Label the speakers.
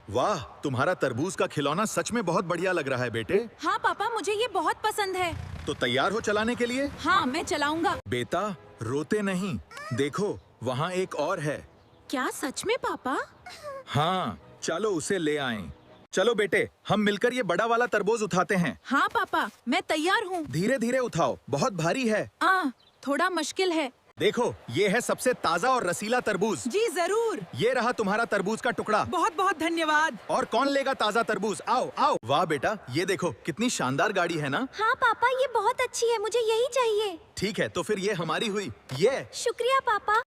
Speaker 1: वाह, तुम्हारा तरबूज का खिलौना सच में बहुत बढ़िया लग रहा है बेटे।
Speaker 2: हाँ पापा, मुझे ये बहुत पसंद है।
Speaker 1: तो तैयार हो चलाने के लिए?
Speaker 2: हाँ, मैं चलाऊंगा।
Speaker 1: बेटा, रोते नहीं। देखो, वहाँ एक और है।
Speaker 2: क्या सच में पापा?
Speaker 1: हाँ, चलो उसे ले आएं। चलो बेटे, हम मिलकर ये बड़ा वाला तरबूज उठाते हैं।
Speaker 2: हाँ पापा, मैं तैयार हूँ।
Speaker 1: धीरे धीरे उठाओ, बहुत भारी है।
Speaker 2: थोड़ा मुश्किल है।
Speaker 1: देखो, ये है सबसे ताजा और रसीला तरबूज।
Speaker 2: जी जरूर।
Speaker 1: ये रहा तुम्हारा तरबूज का टुकड़ा।
Speaker 2: बहुत बहुत धन्यवाद।
Speaker 1: और कौन लेगा ताजा तरबूज? आओ आओ। वाह बेटा, ये देखो कितनी शानदार गाड़ी है ना?
Speaker 3: हाँ पापा, ये बहुत अच्छी है, मुझे यही चाहिए।
Speaker 1: ठीक है, तो फिर ये हमारी हुई। ये
Speaker 3: शुक्रिया पापा।